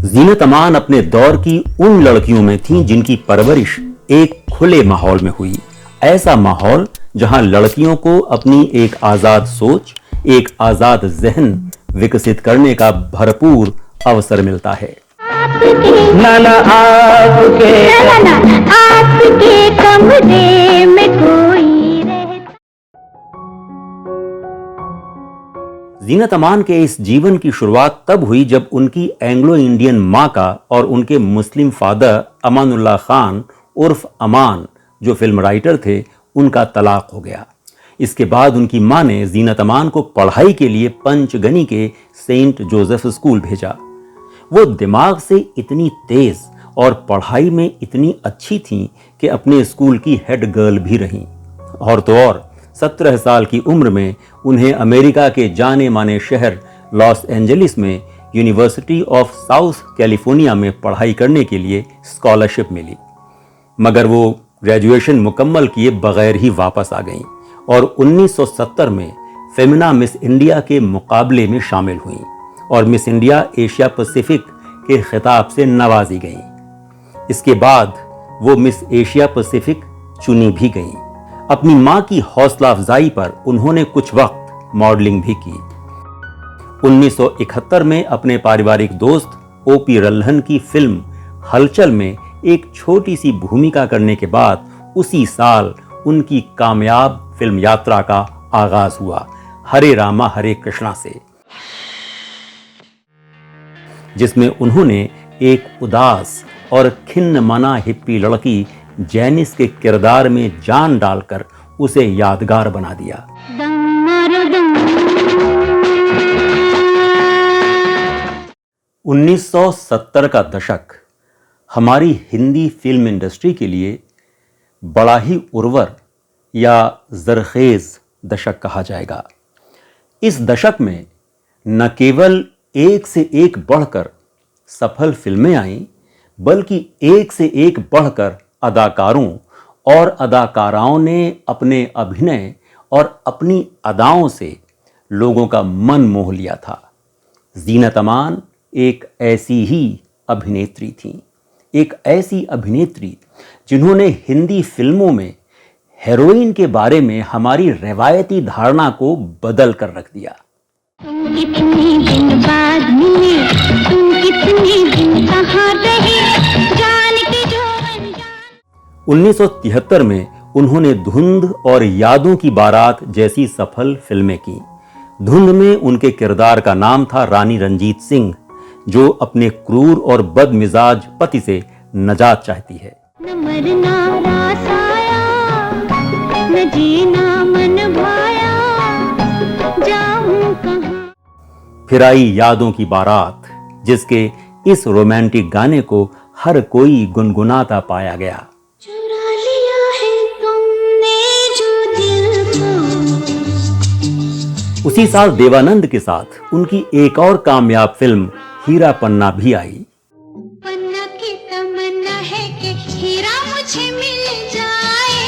जीनत अमान अपने दौर की उन लड़कियों में थीं जिनकी परवरिश एक खुले माहौल में हुई। ऐसा माहौल जहां लड़कियों को अपनी एक आजाद सोच, एक आजाद जहन विकसित करने का भरपूर अवसर मिलता है। नाना आपके कमरे में कोई रहता। जीनत अमान के इस जीवन की शुरुआत तब हुई जब उनकी एंग्लो इंडियन मां का और उनके मुस्लिम फादर अमानुल्लाह खान उर्फ अमान, जो फिल्म राइटर थे, उनका तलाक हो गया। इसके बाद उनकी मां ने जीनत अमान को पढ़ाई के लिए पंचगनी के सेंट जोसेफ स्कूल भेजा। वो दिमाग से इतनी तेज और पढ़ाई में इतनी अच्छी थीं कि अपने स्कूल की हेड गर्ल भी रहीं। और तो और 17 साल की उम्र में उन्हें अमेरिका के जाने माने शहर लॉस एंजलिस में यूनिवर्सिटी ऑफ साउथ कैलिफोर्निया में पढ़ाई करने के लिए स्कॉलरशिप मिली। मगर वो ग्रेजुएशन मुकम्मल किए बगैर ही वापस आ गईं और 1970 में फेमिना मिस इंडिया के मुकाबले में शामिल हुईं और मिस इंडिया एशिया पैसिफिक के खिताब से नवाजी गईं। इसके बाद वो मिस एशिया पैसिफिक चुनी भी गईं। अपनी मां की हौसला अफजाई पर उन्होंने कुछ वक्त मॉडलिंग भी की। 1971 में अपने पारिवारिक दोस्त ओपी रल्हन की फिल्म हलचल में एक छोटी सी भूमिका करने के बाद उसी साल उनकी कामयाब फिल्म यात्रा का आगाज हुआ, हरे रामा हरे कृष्णा से, जिसमें उन्होंने एक उदास और खिन्न मना हिप्पी लड़की जैनिस के किरदार में जान डालकर उसे यादगार बना दिया। 1970 का दशक हमारी हिंदी फिल्म इंडस्ट्री के लिए बड़ा ही उर्वर या जरखेज दशक कहा जाएगा। इस दशक में न केवल एक से एक बढ़कर सफल फिल्में आईं, बल्कि एक से एक बढ़कर अदाकारों और अदाकाराओं ने अपने अभिनय और अपनी अदाओं से लोगों का मन मोह लिया था। जीनत अमान एक ऐसी ही अभिनेत्री थीं, एक ऐसी अभिनेत्री जिन्होंने हिंदी फिल्मों में हेरोइन के बारे में हमारी रवायती धारणा को बदल कर रख दिया। कितने दिन बाद मिले, तुम कितने दिन कहाँ रहे, जान के जो अनजान। 1973 में उन्होंने धुंध और यादों की बारात जैसी सफल फिल्में की। धुंध में उनके किरदार का नाम था रानी रंजीत सिंह, जो अपने क्रूर और बदमिजाज पति से नजात चाहती है। न मरना रास आया, न जीना मन भाया, जाऊं कहाँ। फिर आई यादों की बारात, जिसके इस रोमांटिक गाने को हर कोई गुनगुनाता पाया गया। चुरा लिया है तुमने जो दिल को। उसी साल देवानंद के साथ उनकी एक और कामयाब फिल्म हीरा पन्ना भी आई। पन्ना की तमन्ना है कि हीरा मुझे मिल जाए।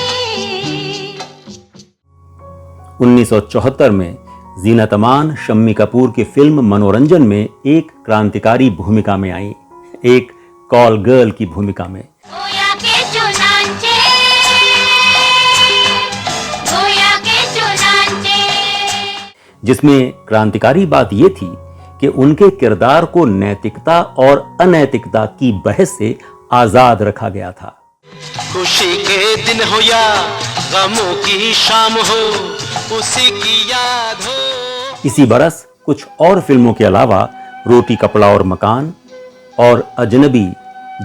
1974 में जीनत अमान शम्मी कपूर की फिल्म मनोरंजन में एक क्रांतिकारी भूमिका में आई, एक कॉल गर्ल की भूमिका में। गोया के जो नाचे, गोया के जो नाचे। जिसमें क्रांतिकारी बात यह थी कि उनके किरदार को नैतिकता और अनैतिकता की बहस से आजाद रखा गया था। खुशी के दिन हो या गमों की शाम हो, उसी की याद हो। इसी बरस कुछ और फिल्मों के अलावा रोटी कपड़ा और मकान और अजनबी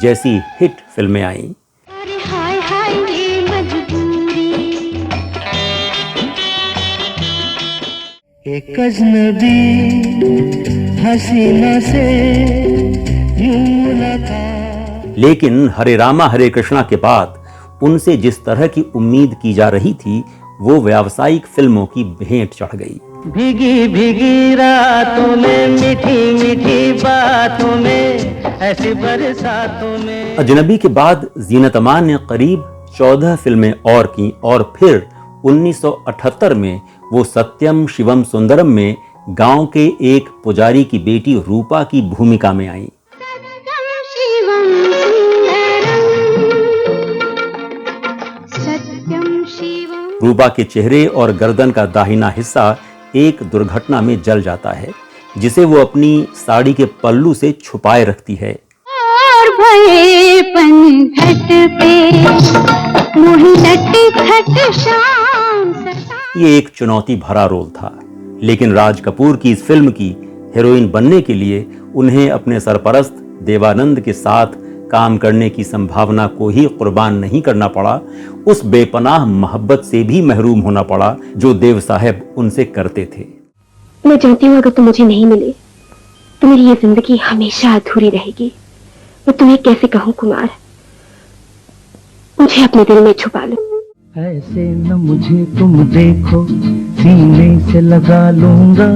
जैसी हिट फिल्में आईं। अरे हाय हाय ये मजबूरी, एक अजनबी हसीना से यूं मुलाकात। लेकिन हरे रामा हरे कृष्णा के बाद उनसे जिस तरह की उम्मीद की जा रही थी, वो व्यावसायिक फिल्मों की भेंट चढ़ गई। भीगी भीगी रातों में, मीठी मीठी बातों में, ऐसी बरसातों में। अजनबी के बाद जीनत अमान ने करीब 14 फिल्में और की और फिर 1978 में वो सत्यम शिवम सुंदरम में गांव के एक पुजारी की बेटी रूपा की भूमिका में आई। रूपा के चेहरे और गर्दन का दाहिना हिस्सा एक दुर्घटना में जल जाता है, जिसे वो अपनी साड़ी के पल्लू से छुपाए रखती है। और भये पनघट पे मोहि लट खट शाम सता। ये एक चुनौती भरा रोल था, लेकिन राज कपूर की इस फिल्म की हीरोइन बनने के लिए उन्हें अपने सरपरस्त देवानंद के साथ काम करने की संभावना को ही कुर्बान नहीं करना पड़ा, उस बेपनाह मोहब्बत से भी महरूम होना पड़ा जो देव साहब उनसे करते थे। मैं जानती हूँ अगर तुम मुझे नहीं मिले तो मेरी ये जिंदगी हमेशा अधूरी रहेगी। मैं तुम्हें कैसे कहूँ कुमार, मुझे अपने दिल में छुपा लो। ऐसे न मुझे तुम देखो, सीने से लगा लूंगा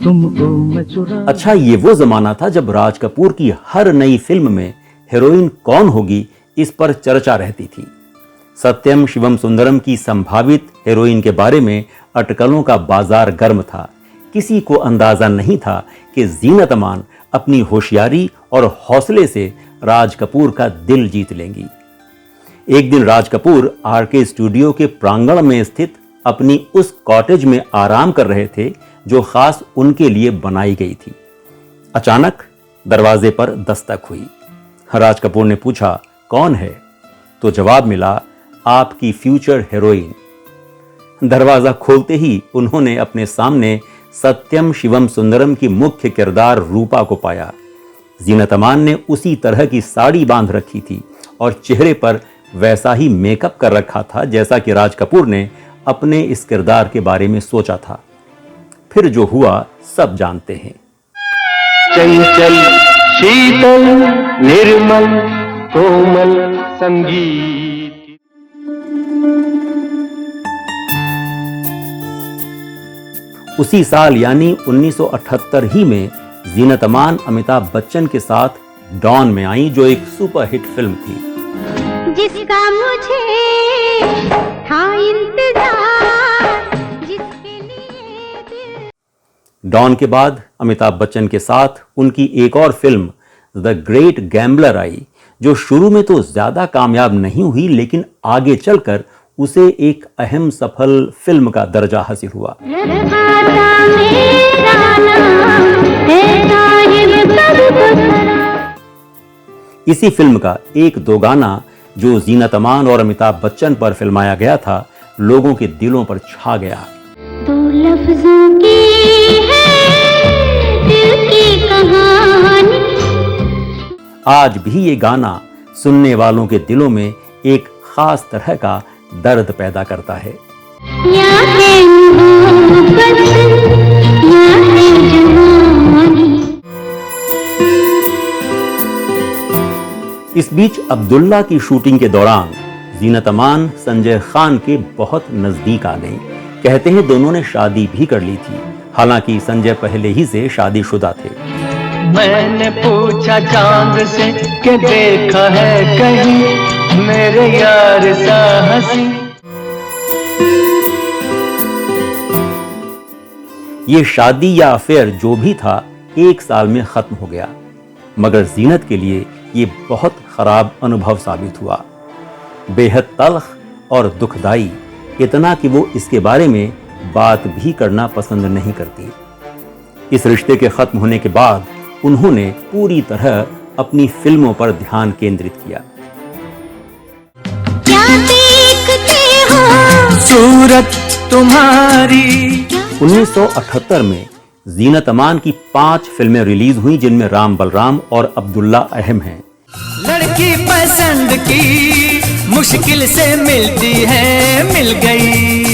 तुमको मैं चुरा। अच्छा, ये वो जमाना था जब राज कपूर की हर नई फिल्म में हीरोइन कौन होगी इस पर चर्चा रहती थी। सत्यम शिवम सुंदरम की संभावित हीरोइन के बारे में अटकलों का बाजार गर्म था। किसी को अंदाजा नहीं था कि जीनत अमान अपनी होशियारी और हौसले से राज कपूर का दिल जीत लेंगी। एक दिन राज कपूर आरके स्टूडियो के प्रांगण में स्थित अपनी उस कॉटेज में आराम कर रहे थे जो खास उनके लिए बनाई गई थी। अचानक दरवाजे पर दस्तक हुई। राज कपूर ने पूछा, कौन है? तो जवाब मिला, आपकी फ्यूचर हीरोइन। दरवाजा खोलते ही उन्होंने अपने सामने सत्यम शिवम सुंदरम की मुख्य किरदार रूपा को पाया। जीनत अमान ने उसी तरह की साड़ी बांध रखी थी और चेहरे पर वैसा ही मेकअप कर रखा था जैसा कि राज कपूर ने अपने इस किरदार के बारे में सोचा था। फिर जो हुआ सब जानते हैं। चंचल शीतल निर्मल कोमल संगीत। उसी साल यानी 1978 ही में जीनत अमान अमिताभ बच्चन के साथ डॉन में आई, जो एक सुपरहिट फिल्म थी। जिसका मुझे था इंतजार, जिसके लिए दिल। डॉन के बाद अमिताभ बच्चन के साथ उनकी एक और फिल्म द ग्रेट गैम्बलर आई, जो शुरू में तो ज्यादा कामयाब नहीं हुई, लेकिन आगे चलकर उसे एक अहम सफल फिल्म का दर्जा हासिल हुआ। इसी फिल्म का एक दो गाना जो जीनत अमान और अमिताभ बच्चन पर फिल्माया गया था, लोगों के दिलों पर छा गया। दो लफ्जों की है दिल की कहानी। आज भी ये गाना सुनने वालों के दिलों में एक खास तरह का दर्द पैदा करता है। या है मोहब्बत या है जवानी। इस बीच अब्दुल्ला की शूटिंग के दौरान जीनत अमान संजय खान के बहुत नजदीक आ गई। कहते हैं दोनों ने शादी भी कर ली थी, हालांकि संजय पहले ही से शादीशुदा थे। मैंने पूछा चांद से कि देखा है कहीं मेरे यार सा हंसी। ये शादी या अफेयर जो भी था, एक साल में खत्म हो गया, मगर जीनत के लिए ये बहुत खराब अनुभव साबित हुआ। बेहद तल्ख और दुखदाई, इतना कि वो इसके बारे में बात भी करना पसंद नहीं करती। इस रिश्ते के खत्म होने के बाद उन्होंने पूरी तरह अपनी फिल्मों पर ध्यान केंद्रित किया। क्या देखते हो सूरत तुम्हारी। 1978 में जीनत अमान की 5 फिल्में रिलीज हुई, जिनमें राम बलराम और अब्दुल्ला अहम हैं। लड़की पसंद की मुश्किल से मिलती है, मिल गई।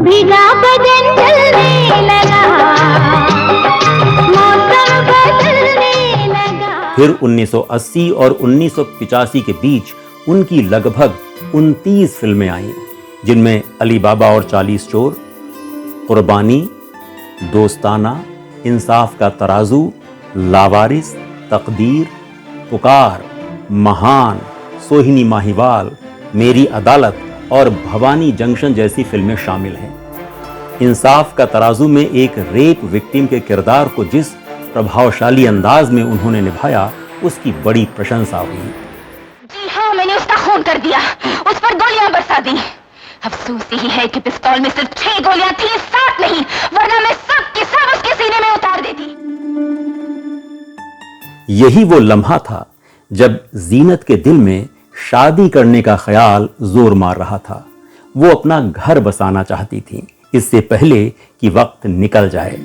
भीगा बदन जलने लगा, मौसम बदलने लगा। फिर 1980 और 1985 के बीच उनकी लगभग 29 फिल्में आईं, जिनमें अली बाबा और 40 चोर, कुर्बानी, दोस्ताना, इंसाफ का तराजू, लावारिस, तकदीर, पुकार, महान, सोहिनी माहिवाल, मेरी अदालत और भवानी जंक्शन जैसी फिल्में शामिल हैं। इंसाफ का तराजू में एक रेप विक्टिम के किरदार को जिस प्रभावशाली अंदाज में उन्होंने निभाया, उसकी बड़ी प्रशंसा हुई। जी हाँ, मैंने उसका खून कर दिया, उस पर गोलियां बरसा दी। अफसोस यही है कि पिस्तौल में सिर्फ 6 गोलियां थी, 7 नहीं, वरना मैं सब के सब उसके सीने में उतार देती। यही वो लम्हा था जब जीनत के दिल में शादी करने का ख्याल जोर मार रहा था। वो अपना घर बसाना चाहती थी इससे पहले कि वक्त निकल जाए।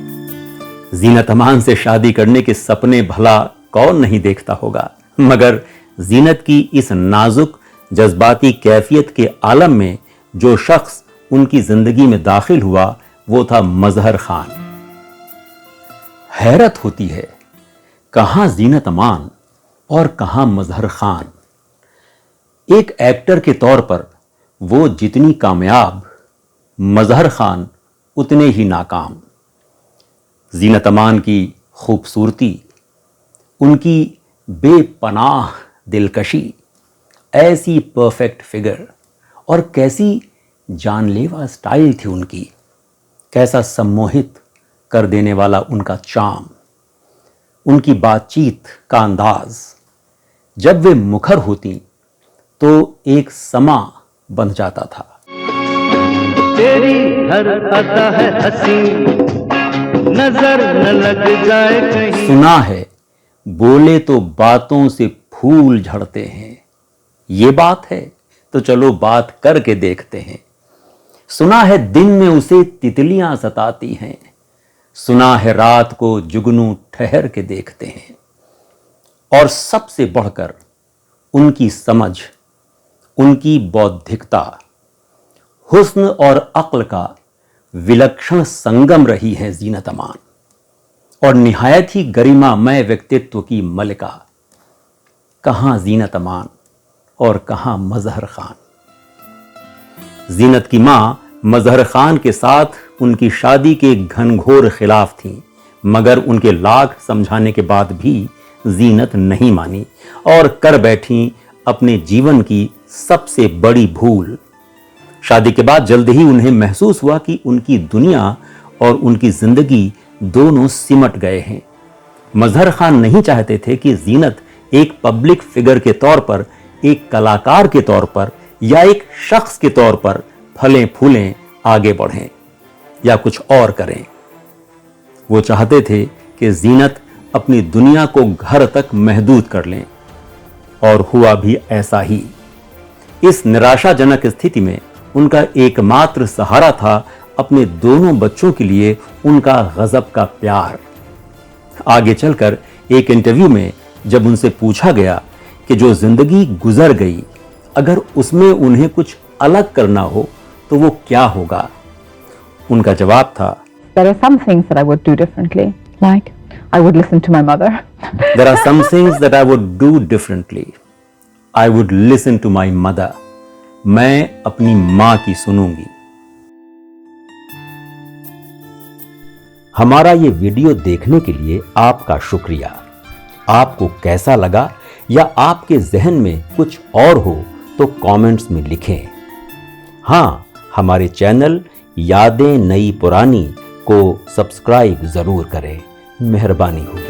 जीनत अमान से शादी करने के सपने भला कौन नहीं देखता होगा, मगर जीनत की इस नाजुक जज्बाती कैफियत के आलम में जो शख्स उनकी जिंदगी में दाखिल हुआ वो था मजहर खान। हैरत होती है, कहां जीनत अमान और कहां मजहर खान। एक एक्टर के तौर पर वो जितनी कामयाब, मजहर खान उतने ही नाकाम। जीनत अमान की खूबसूरती, उनकी बेपनाह दिलकशी, ऐसी परफेक्ट फिगर और कैसी जानलेवा स्टाइल थी उनकी, कैसा सम्मोहित कर देने वाला उनका चार्म, उनकी बातचीत का अंदाज। जब वे मुखर होती तो एक समा बंध जाता था। तेरी हर अदा है हंसी, नजर न लग जाए कहीं। सुना है बोले तो बातों से फूल झड़ते हैं, ये बात है तो चलो बात करके देखते हैं। सुना है दिन में उसे तितलियां सताती हैं, सुना है रात को जुगनू ठहर के देखते हैं। और सबसे बढ़कर उनकी समझ, उनकी बौद्धिकता, हुस्न और अक्ल का विलक्षण संगम रही है जीनत अमान, और निहायत ही गरिमामय व्यक्तित्व की मलिका। कहां जीनत अमान और कहां मजहर खान। जीनत की मां मजहर खान के साथ उनकी शादी के घनघोर खिलाफ थी, मगर उनके लाख समझाने के बाद भी जीनत नहीं मानी और कर बैठी अपने जीवन की सबसे बड़ी भूल। शादी के बाद जल्द ही उन्हें महसूस हुआ कि उनकी दुनिया और उनकी जिंदगी दोनों सिमट गए हैं। मजहर खान नहीं चाहते थे कि जीनत एक पब्लिक फिगर के तौर पर, एक कलाकार के तौर पर या एक शख्स के तौर पर फलें फूलें, आगे बढ़ें या कुछ और करें। वो चाहते थे कि जीनत अपनी दुनिया को घर तक महदूद कर लें, और हुआ भी ऐसा ही। इस निराशाजनक स्थिति में उनका एकमात्र सहारा था अपने दोनों बच्चों के लिए उनका गजब का प्यार। आगे चलकर एक इंटरव्यू में जब उनसे पूछा गया कि जो जिंदगी गुजर गई, अगर उसमें उन्हें कुछ अलग करना हो तो वो क्या होगा, उनका जवाब था, There are some things that I would do differently, like I would listen to my mother. There are some things that I would do differently. I would listen to my mother. मैं अपनी मां की सुनूंगी। हमारा ये video देखने के लिए आपका शुक्रिया। आपको कैसा लगा या आपके जहन में कुछ और हो तो कमेंट्स में लिखें। हाँ, हमारे चैनल यादें नई पुरानी को सब्सक्राइब जरूर करें। मेहरबानी हो।